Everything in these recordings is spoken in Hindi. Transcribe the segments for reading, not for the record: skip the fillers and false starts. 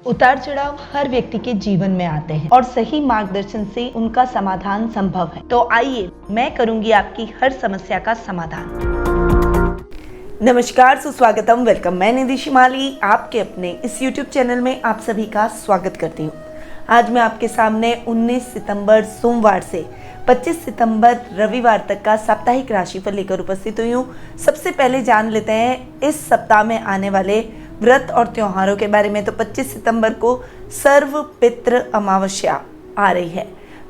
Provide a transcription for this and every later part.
उतार चढ़ाव हर व्यक्ति के जीवन में आते हैं और सही मार्गदर्शन से उनका समाधान संभव है। तो आइए मैं करूंगी आपकी हर समस्या का समाधान। नमस्कार, सुस्वागतम, वेलकम। मैं निधि शिमाली आपके अपने इस YouTube चैनल में आप सभी का स्वागत करती हूँ। आज मैं आपके सामने 19 सितंबर सोमवार से 25 सितंबर रविवार तक का साप्ताहिक राशिफल लेकर उपस्थित हुई हूँ। सबसे पहले जान लेते हैं इस सप्ताह में आने वाले व्रत और त्योहारों के बारे में। तो 25 सितंबर को सर्व पितृ अमावस्या आ रही है।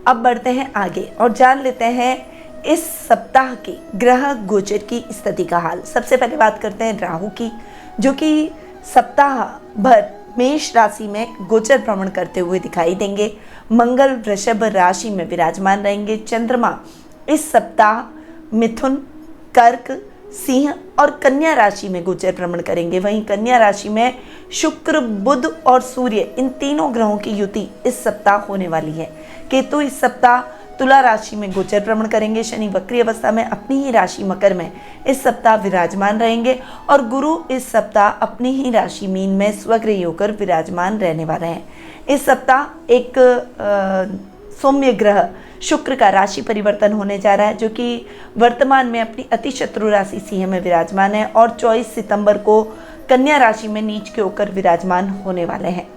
अब बढ़ते हैं आगे और जान लेते हैं इस सप्ताह की ग्रह गोचर की स्थिति का हाल। सबसे पहले बात करते हैं राहु की, जो कि सप्ताह भर मेष राशि में गोचर भ्रमण करते हुए दिखाई देंगे। मंगल वृषभ राशि में विराजमान रहेंगे। चंद्रमा इस सप्ताह मिथुन, कर्क, सिंह और कन्या राशि में गोचर भ्रमण करेंगे। वहीं कन्या राशि में शुक्र, बुध और सूर्य, इन तीनों ग्रहों की युति इस सप्ताह होने वाली है। केतु इस सप्ताह तुला राशि में गोचर भ्रमण करेंगे। शनि वक्री अवस्था में अपनी ही राशि मकर में इस सप्ताह विराजमान रहेंगे और गुरु इस सप्ताह अपनी ही राशि मीन में स्वगृही होकर विराजमान रहने वाले हैं। इस सप्ताह एक सौम्य ग्रह शुक्र का राशि परिवर्तन होने जा रहा है, जो कि वर्तमान में अपनी अति शत्रु राशि सिंह में विराजमान है और 24 सितंबर को कन्या राशि में नीच के होकर विराजमान होने वाले हैं।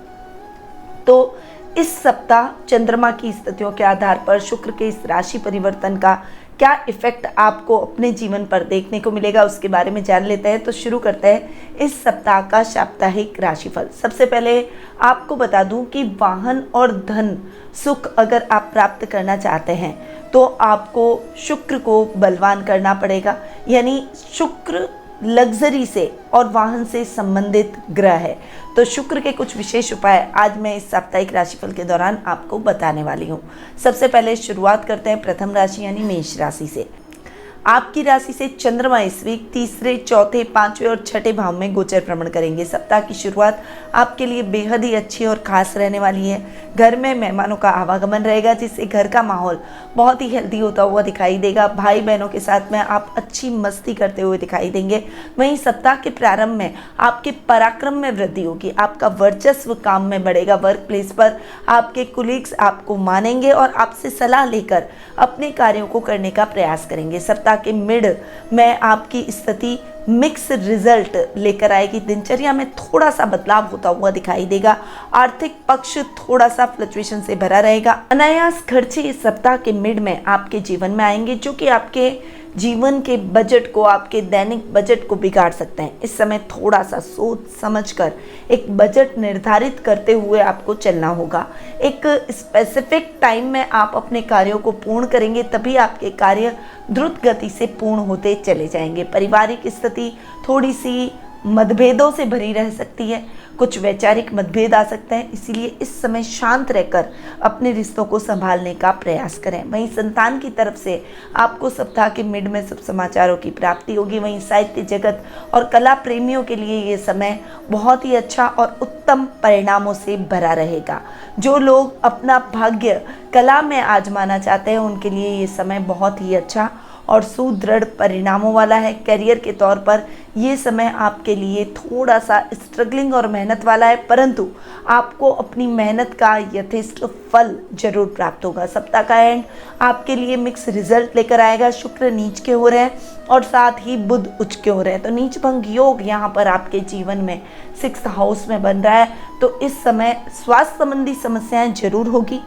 तो इस सप्ताह चंद्रमा की स्थितियों के आधार पर शुक्र के इस राशि परिवर्तन का क्या इफेक्ट आपको अपने जीवन पर देखने को मिलेगा, उसके बारे में जान लेते हैं। तो शुरू करते हैं इस सप्ताह का साप्ताहिक राशिफल। सबसे पहले आपको बता दूं कि वाहन और धन सुख अगर आप प्राप्त करना चाहते हैं तो आपको शुक्र को बलवान करना पड़ेगा। यानी शुक्र लग्जरी से और वाहन से संबंधित ग्रह है। तो शुक्र के कुछ विशेष उपाय आज मैं इस साप्ताहिक राशिफल के दौरान आपको बताने वाली हूँ। सबसे पहले शुरुआत करते हैं प्रथम राशि यानी मेष राशि से। आपकी राशि से चंद्रमा इस वीक तीसरे, चौथे, पांचवें और छठे भाव में गोचर भ्रमण करेंगे। सप्ताह की शुरुआत आपके लिए बेहद ही अच्छी और खास रहने वाली है। घर में मेहमानों का आवागमन रहेगा, जिससे घर का माहौल बहुत ही हेल्दी होता हुआ दिखाई देगा। भाई बहनों के साथ में आप अच्छी मस्ती करते हुए दिखाई देंगे। वहीं सप्ताह के प्रारंभ में आपके पराक्रम में वृद्धि होगी, आपका वर्चस्व काम में बढ़ेगा। वर्क प्लेस पर आपके कुलीग्स आपको मानेंगे और आपसे सलाह लेकर अपने कार्यों को करने का प्रयास करेंगे। सप्ताह के मिड में आपकी स्थिति मिक्स रिजल्ट लेकर आएगी। दिनचर्या में थोड़ा सा बदलाव होता हुआ दिखाई देगा। आर्थिक पक्ष थोड़ा सा फ्लक्चुएशन से भरा रहेगा। अनायास खर्चे इस सप्ताह के मिड में आपके जीवन में आएंगे, जो कि आपके जीवन के बजट को, आपके दैनिक बजट को बिगाड़ सकते हैं। इस समय थोड़ा सा सोच समझकर एक बजट निर्धारित करते हुए आपको चलना होगा। एक स्पेसिफिक टाइम में आप अपने कार्यों को पूर्ण करेंगे, तभी आपके कार्य द्रुत गति से पूर्ण होते चले जाएंगे। पारिवारिक स्थिति थोड़ी सी मतभेदों से भरी रह सकती है, कुछ वैचारिक मतभेद आ सकते हैं, इसीलिए इस समय शांत रहकर अपने रिश्तों को संभालने का प्रयास करें। वहीं संतान की तरफ से आपको सप्ताह के मिड में शुभ समाचारों की प्राप्ति होगी। वहीं साहित्य जगत और कला प्रेमियों के लिए ये समय बहुत ही अच्छा और उत्तम परिणामों से भरा रहेगा। जो लोग अपना भाग्य कला में आजमाना चाहते हैं उनके लिए ये समय बहुत ही अच्छा और सुदृढ़ परिणामों वाला है। करियर के तौर पर ये समय आपके लिए थोड़ा सा स्ट्रगलिंग और मेहनत वाला है, परंतु आपको अपनी मेहनत का यथेष्ट फल जरूर प्राप्त होगा। सप्ताह का एंड आपके लिए मिक्स रिजल्ट लेकर आएगा। शुक्र नीच के हो रहे हैं और साथ ही बुध उच्च के हो रहे हैं, तो नीच भंग योग यहाँ पर आपके जीवन में 6th हाउस में बन रहा है। तो इस समय स्वास्थ्य संबंधी समस्याएं जरूर होगी,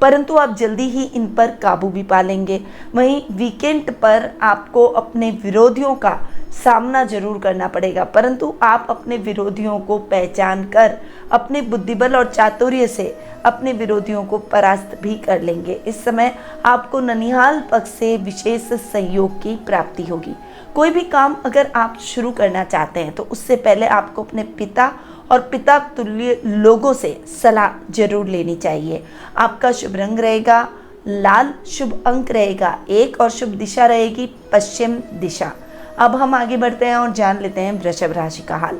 परंतु आप जल्दी ही इन पर काबू भी पा लेंगे। वहीं वीकेंड पर आपको अपने विरोधियों का सामना जरूर करना पड़ेगा, परंतु आप अपने विरोधियों को पहचान कर अपने बुद्धिबल और चातुर्य से अपने विरोधियों को परास्त भी कर लेंगे। इस समय आपको ननिहाल पक्ष से विशेष सहयोग की प्राप्ति होगी। कोई भी काम अगर आप शुरू करना चाहते हैं तो उससे पहले आपको अपने पिता और पिता तुल्य लोगों से सलाह जरूर लेनी चाहिए। आपका शुभ रंग रहेगा लाल, शुभ अंक रहेगा 1 और शुभ दिशा रहेगी पश्चिम दिशा। अब हम आगे बढ़ते हैं और जान लेते हैं वृषभ राशि का हाल।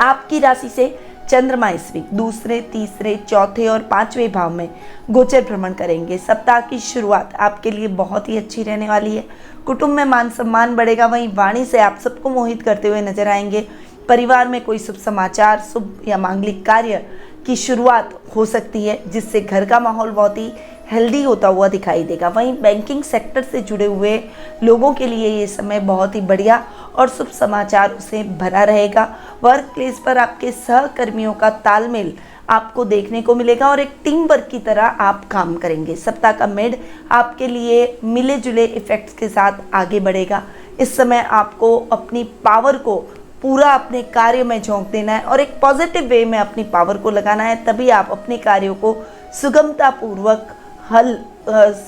आपकी राशि से चंद्रमा इस वीक दूसरे, तीसरे, चौथे और पांचवें भाव में गोचर भ्रमण करेंगे। सप्ताह की शुरुआत आपके लिए बहुत ही अच्छी रहने वाली है। कुटुंब में मान सम्मान बढ़ेगा, वहीं वाणी से आप सबको मोहित करते हुए नजर आएंगे। परिवार में कोई शुभ समाचार, शुभ या मांगलिक कार्य की शुरुआत हो सकती है, जिससे घर का माहौल बहुत ही हेल्दी होता हुआ दिखाई देगा। वहीं बैंकिंग सेक्टर से जुड़े हुए लोगों के लिए ये समय बहुत ही बढ़िया और शुभ समाचारों से भरा रहेगा। वर्क प्लेस पर आपके सहकर्मियों का तालमेल आपको देखने को मिलेगा और एक टीम वर्क की तरह आप काम करेंगे। सप्ताह का मिड आपके लिए मिले जुले इफेक्ट्स के साथ आगे बढ़ेगा। इस समय आपको अपनी पावर को पूरा अपने कार्य में झोंक देना है और एक पॉजिटिव वे में अपनी पावर को लगाना है, तभी आप अपने कार्यों को सुगमतापूर्वक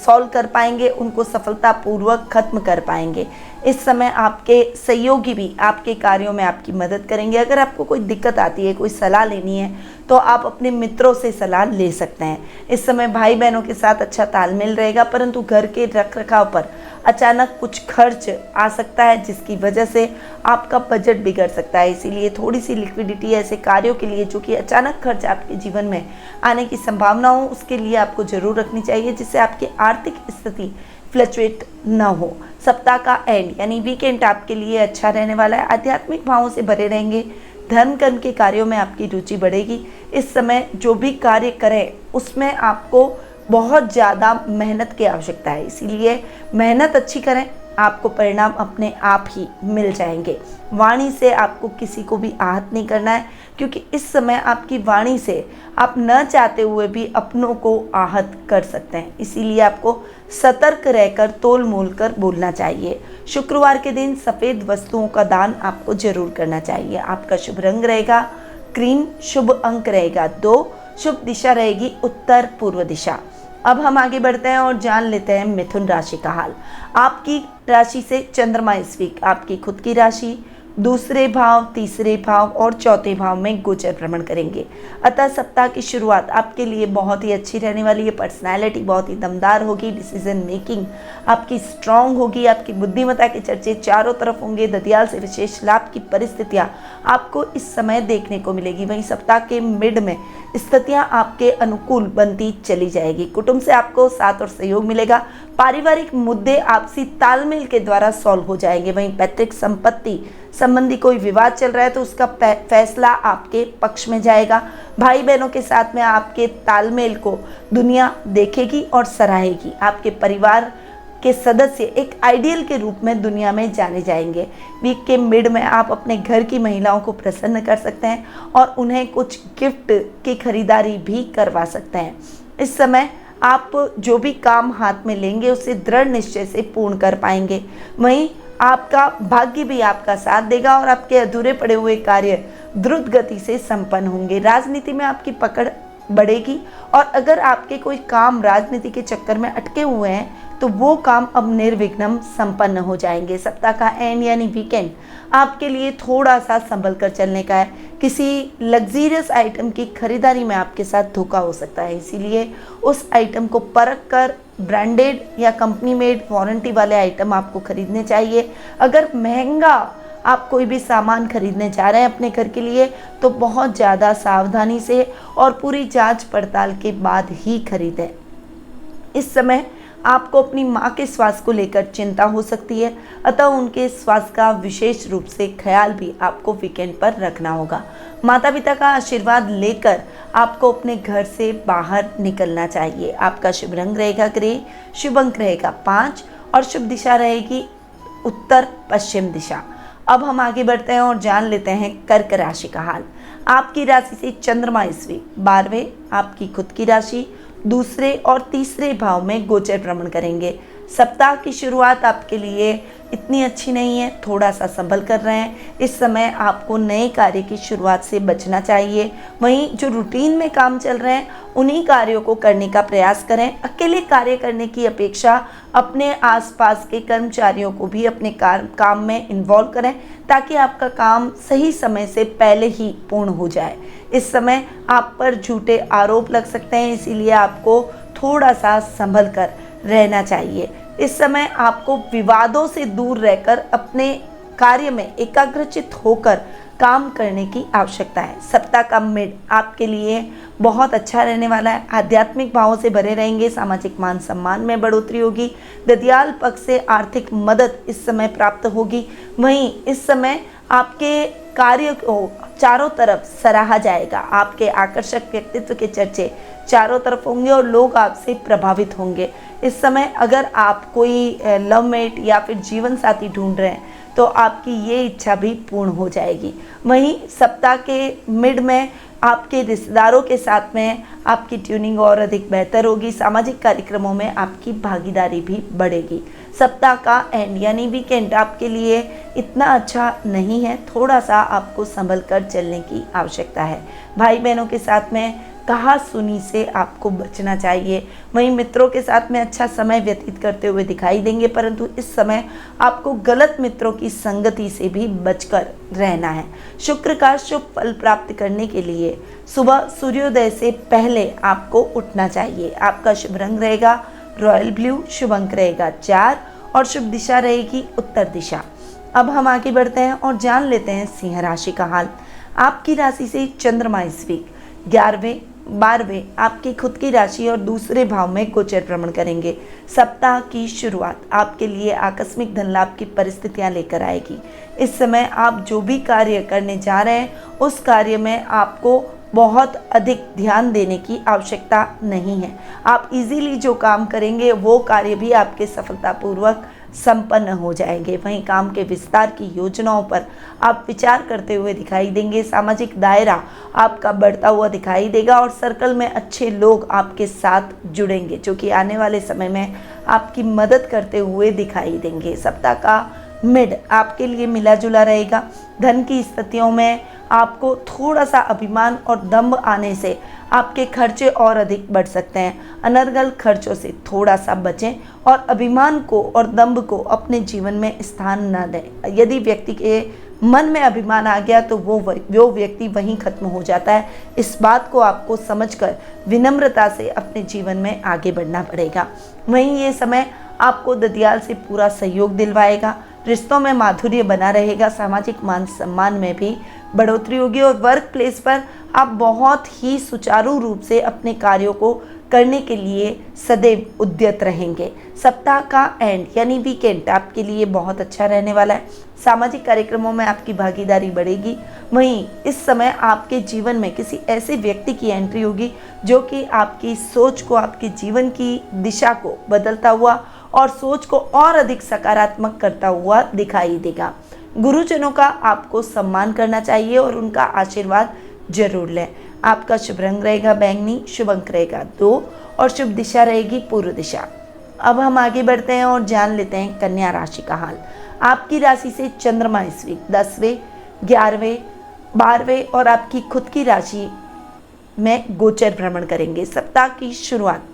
सॉल्व कर पाएंगे, उनको सफलतापूर्वक खत्म कर पाएंगे। इस समय आपके सहयोगी भी आपके कार्यों में आपकी मदद करेंगे। अगर आपको कोई दिक्कत आती है, कोई सलाह लेनी है, तो आप अपने मित्रों से सलाह ले सकते हैं। इस समय भाई बहनों के साथ अच्छा तालमेल रहेगा, परंतु घर के रख रखाव पर अचानक कुछ खर्च आ सकता है, जिसकी वजह से आपका बजट बिगड़ सकता है। इसीलिए थोड़ी सी लिक्विडिटी ऐसे कार्यों के लिए जो कि अचानक खर्च आपके जीवन में आने की संभावना हो, उसके लिए आपको जरूर रखनी चाहिए, जिससे आपकी आर्थिक स्थिति फ्लक्चुएट ना हो। सप्ताह का एंड यानी वीकेंड आपके लिए अच्छा रहने वाला है। आध्यात्मिक भावों से भरे रहेंगे। धर्म कर्म के कार्यों में आपकी रुचि बढ़ेगी। इस समय जो भी कार्य करें उसमें आपको बहुत ज़्यादा मेहनत की आवश्यकता है, इसीलिए मेहनत अच्छी करें, आपको परिणाम अपने आप ही मिल जाएंगे। वाणी से आपको किसी को भी आहत नहीं करना है, क्योंकि इस समय आपकी वाणी से आप न चाहते हुए भी अपनों को आहत कर सकते हैं। इसीलिए आपको सतर्क रहकर तोल मोल कर बोलना चाहिए। शुक्रवार के दिन सफ़ेद वस्तुओं का दान आपको जरूर करना चाहिए। आपका शुभ रंग रहेगा क्रीम, शुभ अंक रहेगा 2, शुभ दिशा रहेगी उत्तर पूर्व दिशा। अब हम आगे बढ़ते हैं और जान लेते हैं मिथुन राशि का हाल। आपकी राशि से चंद्रमा इस वीक आपकी खुद की राशि, दूसरे भाव, तीसरे भाव और चौथे भाव में गोचर भ्रमण करेंगे। अतः सप्ताह की शुरुआत आपके लिए बहुत ही अच्छी रहने वाली है। पर्सनैलिटी बहुत ही दमदार होगी, डिसीजन मेकिंग आपकी स्ट्रांग होगी, आपकी बुद्धिमत्ता के चर्चे चारों तरफ होंगे। ददियाल से विशेष लाभ की परिस्थितियां आपको इस समय देखने को मिलेगी। वहीं सप्ताह के मिड में स्थितियां आपके अनुकूल बनती चली जाएगी। कुटुंब से आपको साथ और सहयोग मिलेगा। पारिवारिक मुद्दे आपसी तालमेल के द्वारा सॉल्व हो जाएंगे। वहीं पैतृक संपत्ति संबंधी कोई विवाद चल रहा है तो उसका फैसला आपके पक्ष में जाएगा। भाई बहनों के साथ में आपके तालमेल को दुनिया देखेगी और सराहेगी। आपके परिवार के सदस्य एक आइडियल के रूप में दुनिया में जाने जाएंगे। वीक के मिड में आप अपने घर की महिलाओं को प्रसन्न कर सकते हैं और उन्हें कुछ गिफ्ट की खरीदारी भी करवा सकते हैं। इस समय आप जो भी काम हाथ में लेंगे उसे दृढ़ निश्चय से पूर्ण कर पाएंगे। वहीं आपका भाग्य भी आपका साथ देगा और आपके अधूरे पड़े हुए कार्य द्रुत गति से संपन्न होंगे। राजनीति में आपकी पकड़ बढ़ेगी और अगर आपके कोई काम राजनीति के चक्कर में अटके हुए हैं तो वो काम अब निर्विघ्न संपन्न हो जाएंगे। सप्ताह का एंड यानी वीकेंड आपके लिए थोड़ा सा संभल कर चलने का है। किसी लग्जीरियस आइटम की खरीदारी में आपके साथ धोखा हो सकता है, इसीलिए उस आइटम को परख कर ब्रांडेड या कंपनी मेड वारंटी वाले आइटम आपको खरीदने चाहिए। अगर महंगा आप कोई भी सामान खरीदने जा रहे हैं अपने घर के लिए तो बहुत ज़्यादा सावधानी से और पूरी जांच पड़ताल के बाद ही खरीदें। इस समय आपको अपनी माँ के स्वास्थ्य को लेकर चिंता हो सकती है, अतः उनके स्वास्थ्य का विशेष रूप से ख्याल भी आपको वीकेंड पर रखना होगा। माता पिता का आशीर्वाद लेकर आपको अपने घर से बाहर निकलना चाहिए। आपका शुभ रंग रहेगा ग्रे, शुभ अंक रहेगा 5 और शुभ दिशा रहेगी उत्तर पश्चिम दिशा। अब हम आगे बढ़ते हैं और जान लेते हैं कर्क राशि का हाल। आपकी राशि से चंद्रमा इस वीक 12वें आपकी खुद की राशि, दूसरे और तीसरे भाव में गोचर भ्रमण करेंगे। सप्ताह की शुरुआत आपके लिए इतनी अच्छी नहीं है, थोड़ा सा संभल कर रहे हैं। इस समय आपको नए कार्य की शुरुआत से बचना चाहिए। वहीं जो रूटीन में काम चल रहे हैं उन्हीं कार्यों को करने का प्रयास करें। अकेले कार्य करने की अपेक्षा अपने आसपास के कर्मचारियों को भी अपने काम में इन्वॉल्व करें ताकि आपका काम सही समय से पहले ही पूर्ण हो जाए। इस समय आप पर झूठे आरोप लग सकते हैं, इसीलिए आपको थोड़ा सा संभल कर रहना चाहिए। इस समय आपको विवादों से दूर रहकर अपने कार्य में एकाग्रचित होकर काम करने की आवश्यकता है। सप्ताह का मिड आपके लिए बहुत अच्छा रहने वाला है। आध्यात्मिक भावों से भरे रहेंगे। सामाजिक मान सम्मान में बढ़ोतरी होगी। ददियाल पक्ष से आर्थिक मदद इस समय प्राप्त होगी। वहीं इस समय आपके कार्य को चारों तरफ सराहा जाएगा। आपके आकर्षक व्यक्तित्व के चर्चे चारों तरफ होंगे और लोग आपसे प्रभावित होंगे। इस समय अगर आप कोई लवमेट या फिर जीवन साथी ढूंढ रहे हैं तो आपकी ये इच्छा भी पूर्ण हो जाएगी। वहीं सप्ताह के मिड में आपके रिश्तेदारों के साथ में आपकी ट्यूनिंग और अधिक बेहतर होगी। सामाजिक कार्यक्रमों में आपकी भागीदारी भी बढ़ेगी। सप्ताह का एंड यानी वीकेंड आपके लिए इतना अच्छा नहीं है, थोड़ा सा आपको संभल कर चलने की आवश्यकता है। भाई बहनों के साथ में कहा सुनी से आपको बचना चाहिए। वहीं मित्रों के साथ में अच्छा समय व्यतीत करते हुए दिखाई देंगे, परंतु इस समय आपको गलत मित्रों की संगति से भी बचकर रहना है। शुक्र का शुभ फल प्राप्त करने के लिए सुबह सूर्योदय से पहले आपको उठना चाहिए। आपका शुभ रंग रहेगा रॉयल ब्लू, शुभ अंक रहेगा 4 और शुभ दिशा रहेगी उत्तर दिशा। अब हम आगे बढ़ते हैं और जान लेते हैं सिंह राशि का हाल। आपकी राशि से चंद्रमा इस वीक 11वें 12वें आपकी खुद की राशि और दूसरे भाव में गोचर भ्रमण करेंगे। सप्ताह की शुरुआत आपके लिए आकस्मिक धन लाभ की परिस्थितियां लेकर आएगी। इस समय आप जो भी कार्य करने जा रहे हैं उस कार्य में आपको बहुत अधिक ध्यान देने की आवश्यकता नहीं है। आप इजीली जो काम करेंगे वो कार्य भी आपके सफलतापूर्वक संपन्न हो जाएंगे। वहीं काम के विस्तार की योजनाओं पर आप विचार करते हुए दिखाई देंगे। सामाजिक दायरा आपका बढ़ता हुआ दिखाई देगा और सर्कल में अच्छे लोग आपके साथ जुड़ेंगे जो कि आने वाले समय में आपकी मदद करते हुए दिखाई देंगे। सप्ताह का मिड आपके लिए मिला जुला रहेगा। धन की स्थितियों में आपको थोड़ा सा अभिमान और दंभ आने से आपके खर्चे और अधिक बढ़ सकते हैं। अनर्गल खर्चों से थोड़ा सा बचें और अभिमान को और दंभ को अपने जीवन में स्थान न दें। यदि व्यक्ति के मन में अभिमान आ गया तो वो व्यक्ति वहीं खत्म हो जाता है। इस बात को आपको समझकर विनम्रता से अपने जीवन में आगे बढ़ना पड़ेगा। वहीं ये समय आपको ददियाल से पूरा सहयोग दिलवाएगा। रिश्तों में माधुर्य बना रहेगा। सामाजिक मान सम्मान में भी बढ़ोतरी होगी और वर्क प्लेस पर आप बहुत ही सुचारू रूप से अपने कार्यों को करने के लिए सदैव उद्यत रहेंगे। सप्ताह का एंड यानी वीकेंड आपके लिए बहुत अच्छा रहने वाला है। सामाजिक कार्यक्रमों में आपकी भागीदारी बढ़ेगी। वहीं इस समय आपके जीवन में किसी ऐसे व्यक्ति की एंट्री होगी जो कि आपकी सोच को, आपके जीवन की दिशा को बदलता हुआ और सोच को और अधिक सकारात्मक करता हुआ दिखाई देगा। गुरुजनों का आपको सम्मान करना चाहिए और उनका आशीर्वाद जरूर लें। आपका शुभ रंग रहेगा बैंगनी, शुभ अंक रहेगा 2 और शुभ दिशा रहेगी पूर्व दिशा। अब हम आगे बढ़ते हैं और जान लेते हैं कन्या राशि का हाल। आपकी राशि से चंद्रमा इस वीक 10वें 11वें 12वें और आपकी खुद की राशि में गोचर भ्रमण करेंगे। सप्ताह की शुरुआत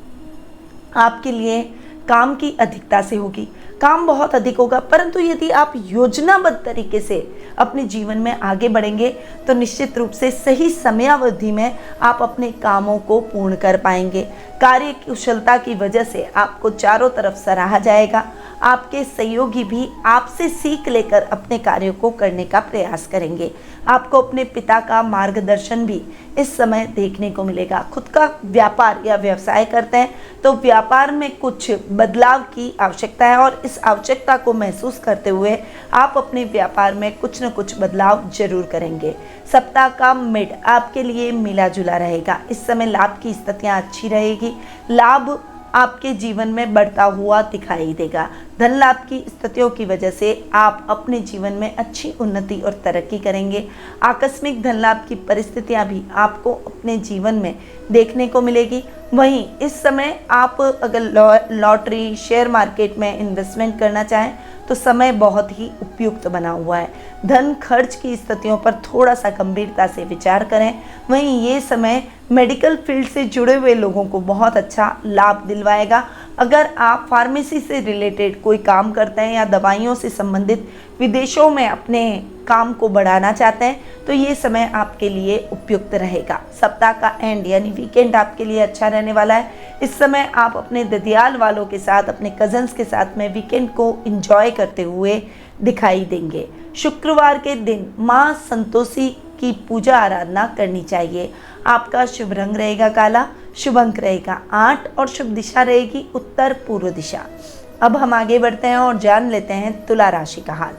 आपके लिए काम की अधिकता से होगी। काम बहुत अधिक होगा, परंतु यदि आप योजनाबद्ध तरीके से अपने जीवन में आगे बढ़ेंगे तो निश्चित रूप से सही समयावधि में आप अपने कामों को पूर्ण कर पाएंगे। कार्य कुशलता की वजह से आपको चारों तरफ सराहा जाएगा। आपके सहयोगी भी आपसे सीख लेकर अपने कार्यों को करने का प्रयास करेंगे। आपको अपने पिता का मार्गदर्शन भी इस समय देखने को मिलेगा। खुद का व्यापार या व्यवसाय करते हैं तो व्यापार में कुछ बदलाव की आवश्यकता है और इस आवश्यकता को महसूस करते हुए आप अपने व्यापार में कुछ न कुछ बदलाव जरूर करेंगे। सप्ताह का मिड आपके लिए मिला जुला रहेगा। इस समय लाभ की स्थितियाँ अच्छी रहेगी। लाभ आपके जीवन में बढ़ता हुआ दिखाई देगा। धन लाभ की स्थितियों की वजह से आप अपने जीवन में अच्छी उन्नति और तरक्की करेंगे। आकस्मिक धन लाभ की परिस्थितियां भी आपको अपने जीवन में देखने को मिलेगी। वहीं इस समय आप अगर लॉटरी, शेयर मार्केट में इन्वेस्टमेंट करना चाहें तो समय बहुत ही उपयुक्त बना हुआ है। धन खर्च की स्थितियों पर थोड़ा सा गंभीरता से विचार करें। वहीं ये समय मेडिकल फील्ड से जुड़े हुए लोगों को बहुत अच्छा लाभ दिलवाएगा। अगर आप फार्मेसी से रिलेटेड कोई काम करते हैं या दवाइयों से संबंधित विदेशों में अपने काम को बढ़ाना चाहते हैं तो ये समय आपके लिए उपयुक्त रहेगा। सप्ताह का एंड यानी वीकेंड आपके लिए अच्छा रहने वाला है। इस समय आप अपने ददियाल वालों के साथ, अपने कजन्स के साथ में वीकेंड को एंजॉय करते हुए दिखाई देंगे। शुक्रवार के दिन माँ संतोषी की पूजा आराधना करनी चाहिए। आपका शुभ रंग रहेगा काला, शुभ अंक रहेगा 8 और शुभ दिशा रहेगी उत्तर पूर्व दिशा। अब हम आगे बढ़ते हैं और जान लेते हैं तुला राशि का हाल।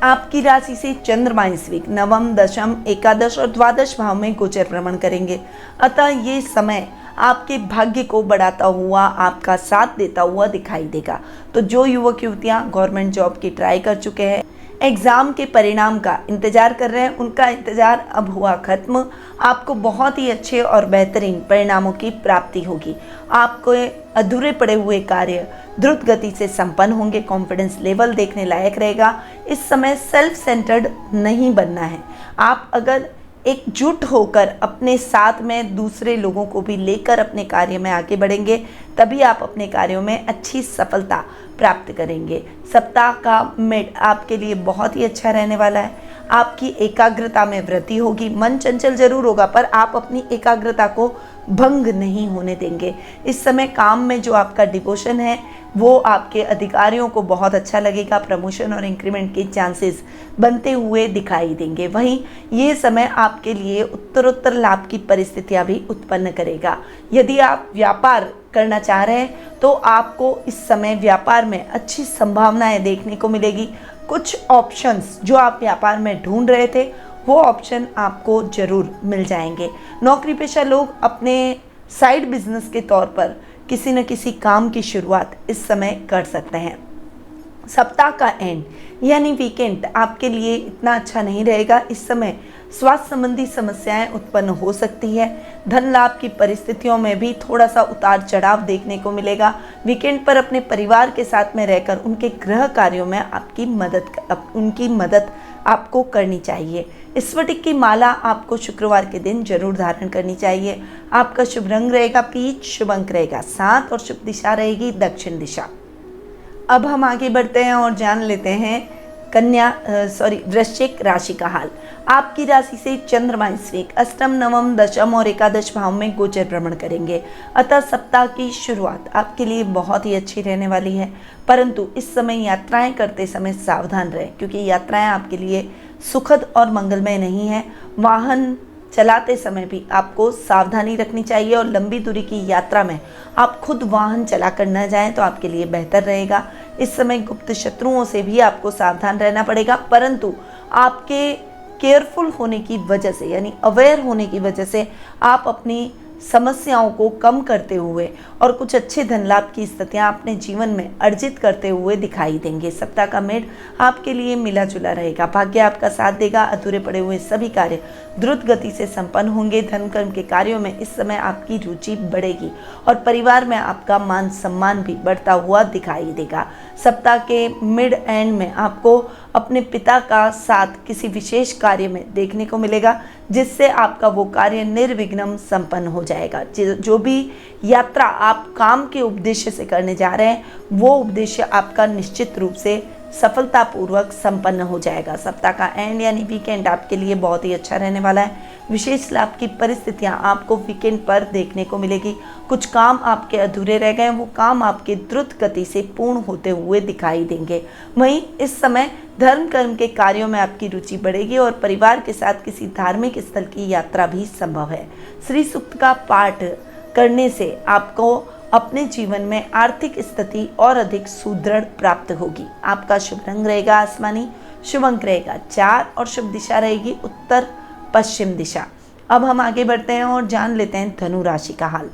आपकी राशि से चंद्रमा इस वीक नवम, दशम, एकादश और द्वादश भाव में गोचर भ्रमण करेंगे। अतः ये समय आपके भाग्य को बढ़ाता हुआ, आपका साथ देता हुआ दिखाई देगा। तो जो युवक युवतियां गवर्नमेंट जॉब की ट्राई कर चुके हैं, एग्ज़ाम के परिणाम का इंतज़ार कर रहे हैं, उनका इंतज़ार अब हुआ ख़त्म। आपको बहुत ही अच्छे और बेहतरीन परिणामों की प्राप्ति होगी। आपको अधूरे पड़े हुए कार्य द्रुत गति से संपन्न होंगे। कॉन्फिडेंस लेवल देखने लायक रहेगा। इस समय सेल्फ सेंटर्ड नहीं बनना है। आप अगर एकजुट होकर अपने साथ में दूसरे लोगों को भी लेकर अपने कार्य में आगे बढ़ेंगे, तभी आप अपने कार्यों में अच्छी सफलता प्राप्त करेंगे। सप्ताह का मिड आपके लिए बहुत ही अच्छा रहने वाला है। आपकी एकाग्रता में वृद्धि होगी। मन चंचल जरूर होगा, पर आप अपनी एकाग्रता को भंग नहीं होने देंगे। इस समय काम में जो आपका डिवोशन है वो आपके अधिकारियों को बहुत अच्छा लगेगा। प्रमोशन और इंक्रीमेंट के चांसेस बनते हुए दिखाई देंगे। वहीं ये समय आपके लिए उत्तरोत्तर लाभ की परिस्थितियां भी उत्पन्न करेगा। यदि आप व्यापार करना चाह रहे हैं तो आपको इस समय व्यापार में अच्छी संभावनाएं देखने को मिलेगी। कुछ ऑप्शंस जो आप व्यापार में ढूंढ रहे थे वो ऑप्शन आपको जरूर मिल जाएंगे। नौकरी पेशा लोग अपने साइड बिजनेस के तौर पर किसी न किसी काम की शुरुआत इस समय कर सकते हैं। सप्ताह का एंड यानी वीकेंड आपके लिए इतना अच्छा नहीं रहेगा। इस समय स्वास्थ्य संबंधी समस्याएं उत्पन्न हो सकती है। धन लाभ की परिस्थितियों में भी थोड़ा सा उतार चढ़ाव देखने को मिलेगा। वीकेंड पर अपने परिवार के साथ में रहकर उनके गृह कार्यों में उनकी मदद आपको करनी चाहिए। स्फटिक की माला आपको शुक्रवार के दिन जरूर धारण करनी चाहिए। आपका शुभ रंग रहेगा पीच, शुभ अंक रहेगा 7 और शुभ दिशा रहेगी दक्षिण दिशा। अब हम आगे बढ़ते हैं और जान लेते हैं वृश्चिक राशि का हाल। आपकी राशि से चंद्रमा इस वीक अष्टम, नवम, दशम और एकादश भाव में गोचर भ्रमण करेंगे। अतः सप्ताह की शुरुआत आपके लिए बहुत ही अच्छी रहने वाली है, परंतु इस समय यात्राएं करते समय सावधान रहें, क्योंकि यात्राएं आपके लिए सुखद और मंगलमय नहीं है। वाहन चलाते समय भी आपको सावधानी रखनी चाहिए और लंबी दूरी की यात्रा में आप खुद वाहन चलाकर न जाएं तो आपके लिए बेहतर रहेगा। इस समय गुप्त शत्रुओं से भी आपको सावधान रहना पड़ेगा, परंतु आपके केयरफुल होने की वजह से यानी अवेयर होने की वजह से आप अपनी समस्याओं को कम करते हुए और कुछ अच्छे धन लाभ की स्थितियां अपने जीवन में अर्जित करते हुए दिखाई देंगे। सप्ताह का मिड आपके लिए मिला जुला रहेगा। भाग्य आपका साथ देगा। अधूरे पड़े हुए सभी कार्य द्रुत गति से संपन्न होंगे। धन कर्म के कार्यों में इस समय आपकी रुचि बढ़ेगी और परिवार में आपका मान सम्मान भी बढ़ता हुआ दिखाई देगा। सप्ताह के मिड एंड में आपको अपने पिता का साथ किसी विशेष कार्य में देखने को मिलेगा, जिससे आपका वो कार्य निर्विघ्न संपन्न हो जाएगा। जो भी यात्रा आप काम के उद्देश्य से करने जा रहे हैं वो उद्देश्य आपका निश्चित रूप से सफलतापूर्वक संपन्न हो जाएगा। सप्ताह का एंड यानी वीकेंड आपके लिए बहुत ही अच्छा रहने वाला है। विशेष लाभ की परिस्थितियां आपको वीकेंड पर देखने को मिलेगी। कुछ काम आपके अधूरे रह गए, वो काम आपके द्रुत गति से पूर्ण होते हुए दिखाई देंगे। वहीं इस समय धर्म कर्म के कार्यों में आपकी रुचि बढ़ेगी और परिवार के साथ किसी धार्मिक स्थल की यात्रा भी संभव है। श्री सूक्त का पाठ करने से आपको अपने जीवन में आर्थिक स्थिति और अधिक सुदृढ़ प्राप्त होगी। आपका शुभ रंग रहेगा आसमानी, शुभ अंक रहेगा 4 और शुभ दिशा रहेगी उत्तर पश्चिम दिशा। अब हम आगे बढ़ते हैं और जान लेते हैं धनु राशि का हाल।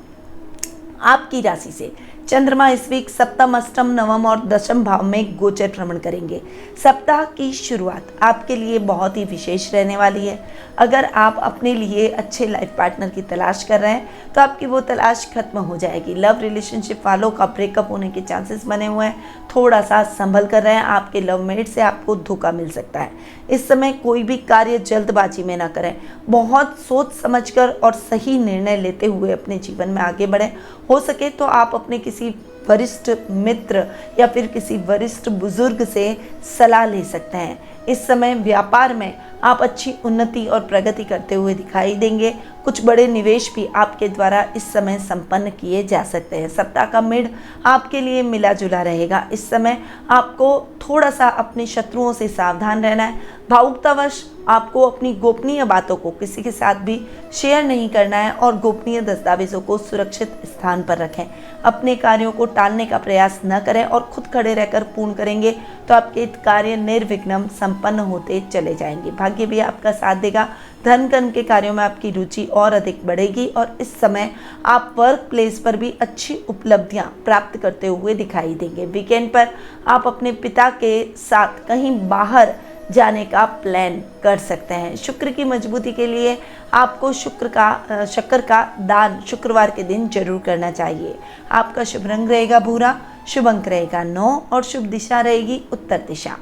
आपकी राशि से चंद्रमा इस वीक सप्तम, अष्टम, नवम और दशम भाव में गोचर भ्रमण करेंगे। सप्ताह की शुरुआत आपके लिए बहुत ही विशेष रहने वाली है। अगर आप अपने लिए अच्छे लाइफ पार्टनर की तलाश कर रहे हैं तो आपकी वो तलाश खत्म हो जाएगी। लव रिलेशनशिप वालों का ब्रेकअप होने के चांसेस बने हुए हैं। थोड़ा सा संभल कर रहे हैं, आपके लव मेट से आपको धोखा मिल सकता है। इस समय कोई भी कार्य जल्दबाजी में ना करें, बहुत सोच समझकर और सही निर्णय लेते हुए अपने जीवन में आगे बढ़ें। हो सके तो आप अपने किसी वरिष्ठ मित्र या फिर किसी वरिष्ठ बुजुर्ग से सलाह ले सकते हैं। इस समय व्यापार में आप अच्छी उन्नति और प्रगति करते हुए दिखाई देंगे। कुछ बड़े निवेश भी आपके द्वारा इस समय संपन्न किए जा सकते हैं। सप्ताह का मिड आपके लिए मिला जुला रहेगा। इस समय आपको थोड़ा सा अपने शत्रुओं से सावधान रहना है। भावुकतावश आपको अपनी गोपनीय बातों को किसी के साथ भी शेयर नहीं करना है और गोपनीय दस्तावेजों को सुरक्षित स्थान पर रखें। अपने कार्यों को टालने का प्रयास न करें और खुद खड़े रहकर पूर्ण करेंगे तो आपके कार्य निर्विघ्न संपन्न होते चले जाएंगे। भाग्य भी आपका साथ देगा। धन कर्म के कार्यों में आपकी रुचि और अधिक बढ़ेगी और इस समय आप वर्क प्लेस पर भी अच्छी उपलब्धियां प्राप्त करते हुए दिखाई देंगे। वीकेंड पर आप अपने पिता के साथ कहीं बाहर जाने का प्लान कर सकते हैं। शुक्र की मजबूती के लिए आपको शक्कर का दान शुक्रवार के दिन जरूर करना चाहिए। आपका शुभ रंग रहेगा भूरा, शुभ अंक रहेगा 9 और शुभ दिशा रहेगी उत्तर दिशा।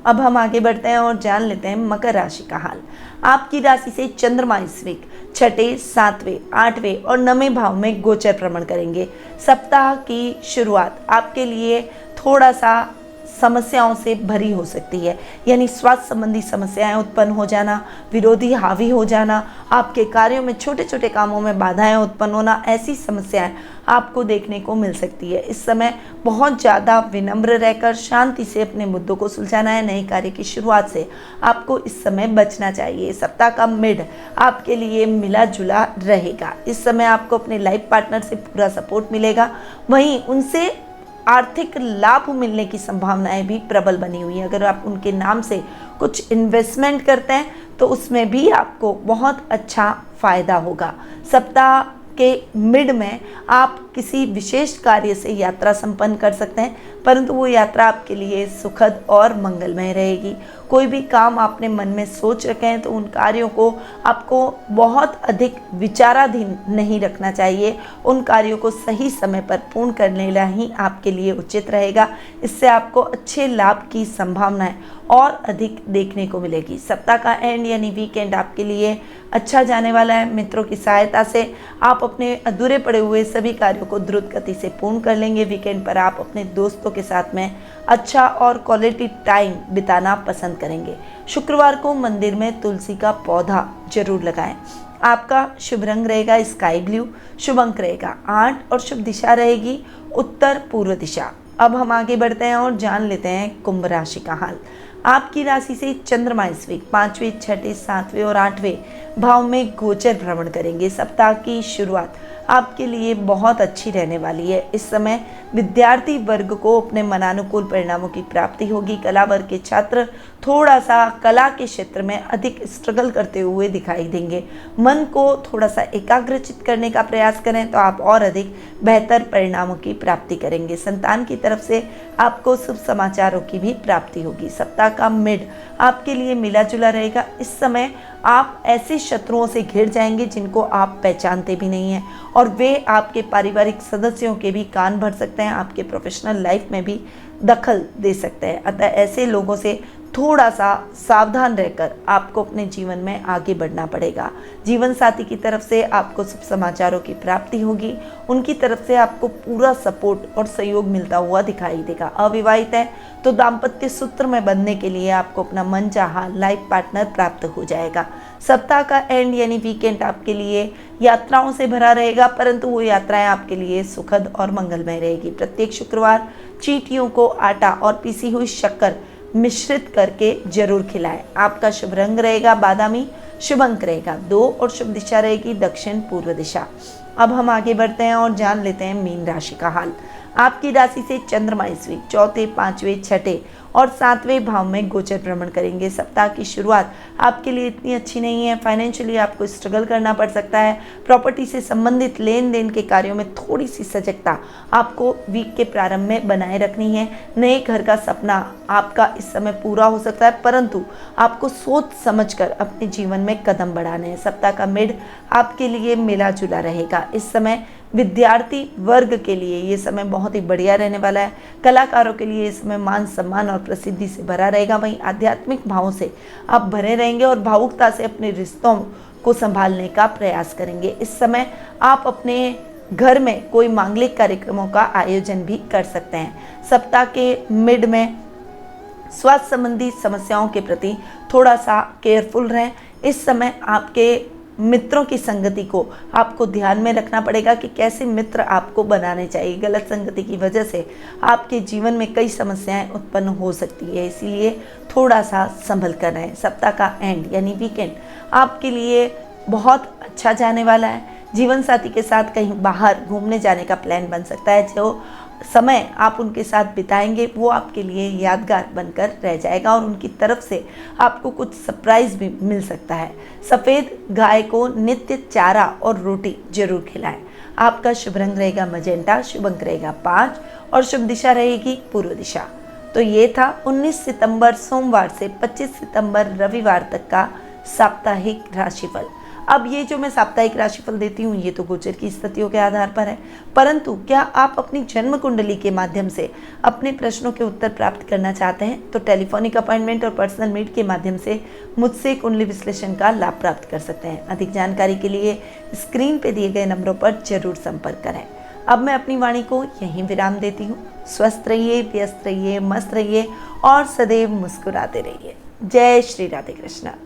अब हम आगे बढ़ते हैं और जान लेते हैं मकर राशि का हाल। आपकी राशि से चंद्रमा इस वीक 6, 7, 8 और 9वें भाव में गोचर भ्रमण करेंगे। सप्ताह की शुरुआत आपके लिए थोड़ा सा समस्याओं से भरी हो सकती है, यानी स्वास्थ्य संबंधी समस्याएं उत्पन्न हो जाना, विरोधी हावी हो जाना, आपके कार्यों में छोटे छोटे कामों में बाधाएं उत्पन्न होना, ऐसी समस्याएं आपको देखने को मिल सकती है। इस समय बहुत ज़्यादा विनम्र रहकर शांति से अपने मुद्दों को सुलझाना है। नए कार्य की शुरुआत से आपको इस समय बचना चाहिए। सप्ताह का मिड आपके लिए मिला जुला रहेगा। इस समय आपको अपने लाइफ पार्टनर से पूरा सपोर्ट मिलेगा, वहीं उनसे आर्थिक लाभ मिलने की संभावनाएं भी प्रबल बनी हुई है। अगर आप उनके नाम से कुछ इन्वेस्टमेंट करते हैं तो उसमें भी आपको बहुत अच्छा फायदा होगा। सप्ताह के मिड में आप किसी विशेष कार्य से यात्रा संपन्न कर सकते हैं, परंतु वो यात्रा आपके लिए सुखद और मंगलमय रहेगी। कोई भी काम आपने मन में सोच रखे हैं तो उन कार्यों को आपको बहुत अधिक विचाराधीन नहीं रखना चाहिए। उन कार्यों को सही समय पर पूर्ण कर लेना ही आपके लिए उचित रहेगा। इससे आपको अच्छे लाभ की संभावनाएं और अधिक देखने को मिलेगी। सप्ताह का एंड यानी वीकेंड आपके लिए अच्छा जाने वाला है। मित्रों की सहायता से आप अपने अधूरे पड़े हुए सभी कार्यों को द्रुत गति से पूर्ण कर लेंगे। वीकेंड पर आप अपने दोस्तों के साथ में अच्छा और क्वालिटी टाइम बिताना पसंद करेंगे। शुक्रवार को मंदिर में तुलसी का पौधा जरूर लगाएं। आपका शुभ रंग रहेगा स्काई ब्लू, शुभ अंक रहेगा 8 और शुभ दिशा रहेगी उत्तर पूर्व दिशा। अब हम आगे बढ़ते हैं और जान लेते हैं कुंभ राशि का हाल। आपकी राशि से चंद्रमा इस वीक 5वें, 6, 7वें और 8वें भाव में गोचर भ्रमण करेंगे। सप्ताह की शुरुआत आपके लिए बहुत अच्छी रहने वाली है। इस समय विद्यार्थी वर्ग को अपने मनानुकूल परिणामों की प्राप्ति होगी। कला वर्ग के छात्र थोड़ा सा कला के क्षेत्र में अधिक स्ट्रगल करते हुए दिखाई देंगे। मन को थोड़ा सा एकाग्रचित करने का प्रयास करें तो आप और अधिक बेहतर परिणामों की प्राप्ति करेंगे। संतान की तरफ से आपको शुभ समाचारों की भी प्राप्ति होगी। सप्ताह का मिड आपके लिए मिला जुला रहेगा। इस समय आप ऐसे शत्रुओं से घिर जाएंगे जिनको आप पहचानते भी नहीं हैं और वे आपके पारिवारिक सदस्यों के भी कान भर सकते हैं, आपके प्रोफेशनल लाइफ में भी दखल दे सकते हैं। अतः ऐसे लोगों से थोड़ा सा सावधान रहकर आपको अपने जीवन में आगे बढ़ना पड़ेगा। जीवन साथी की तरफ से आपको शुभ समाचारों की प्राप्ति होगी। उनकी तरफ से आपको पूरा सपोर्ट और सहयोग मिलता हुआ दिखाई देगा। अविवाहित है तो दाम्पत्य सूत्र में बंधने के लिए आपको अपना मनचाहा लाइफ पार्टनर प्राप्त हो जाएगा। सप्ताह का एंड यानी वीकेंड आपके लिए यात्राओं से भरा रहेगा, परंतु वो यात्राएं आपके लिए सुखद और मंगलमय रहेगी। प्रत्येक शुक्रवार चींटियों को आटा और पीसी हुई शक्कर मिश्रित करके जरूर खिलाएं। आपका शुभ रंग रहेगा बादामी, शुभ अंक रहेगा 2 और शुभ दिशा रहेगी दक्षिण पूर्व दिशा। अब हम आगे बढ़ते हैं और जान लेते हैं मीन राशि का हाल। आपकी राशि से चंद्रमा इस वीक 4, 5, 6 और 7वें भाव में गोचर भ्रमण करेंगे। सप्ताह की शुरुआत आपके लिए इतनी अच्छी नहीं है। फाइनेंशियली आपको स्ट्रगल करना पड़ सकता है। प्रॉपर्टी से संबंधित लेन देन के कार्यों में थोड़ी सी सजगता आपको वीक के प्रारंभ में बनाए रखनी है। नए घर का सपना आपका इस समय पूरा हो सकता है, परंतु आपको सोच समझकर अपने जीवन में कदम बढ़ाने हैं। सप्ताह का मिड आपके लिए मिला जुला रहेगा। इस समय विद्यार्थी वर्ग के लिए ये समय बहुत ही बढ़िया रहने वाला है। कलाकारों के लिए ये समय मान सम्मान और प्रसिद्धि से भरा रहेगा। वहीं आध्यात्मिक भावों से आप भरे रहेंगे और भावुकता से अपने रिश्तों को संभालने का प्रयास करेंगे। इस समय आप अपने घर में कोई मांगलिक कार्यक्रमों का आयोजन भी कर सकते हैं। सप्ताह के मिड में स्वास्थ्य संबंधी समस्याओं के प्रति थोड़ा सा केयरफुल रहें। इस समय आपके मित्रों की संगति को आपको ध्यान में रखना पड़ेगा कि कैसे मित्र आपको बनाने चाहिए। गलत संगति की वजह से आपके जीवन में कई समस्याएं उत्पन्न हो सकती है, इसीलिए थोड़ा सा संभल कर रहें। सप्ताह का एंड यानी वीकेंड आपके लिए बहुत अच्छा जाने वाला है। जीवन साथी के साथ कहीं बाहर घूमने जाने का प्लान बन सकता है। जो समय आप उनके साथ बिताएंगे वो आपके लिए यादगार बनकर रह जाएगा और उनकी तरफ से आपको कुछ सरप्राइज भी मिल सकता है। सफ़ेद गाय को नित्य चारा और रोटी जरूर खिलाएं। आपका शुभ रंग रहेगा मजेंटा, शुभ अंक रहेगा 5 और शुभ दिशा रहेगी पूर्व दिशा। तो ये था 19 सितंबर सोमवार से 25 सितंबर रविवार तक का साप्ताहिक राशिफल। अब ये जो मैं साप्ताहिक राशिफल देती हूँ ये तो गोचर की स्थितियों के आधार पर है, परंतु क्या आप अपनी जन्म कुंडली के माध्यम से अपने प्रश्नों के उत्तर प्राप्त करना चाहते हैं तो टेलीफोनिक अपॉइंटमेंट और पर्सनल मीट के माध्यम से मुझसे कुंडली विश्लेषण का लाभ प्राप्त कर सकते हैं। अधिक जानकारी के लिए स्क्रीन पर दिए गए नंबरों पर जरूर संपर्क करें। अब मैं अपनी वाणी को यहीं विराम देती हूँ। स्वस्थ रहिए, व्यस्त रहिए, मस्त रहिए और सदैव मुस्कुराते रहिए। जय श्री राधे कृष्णा।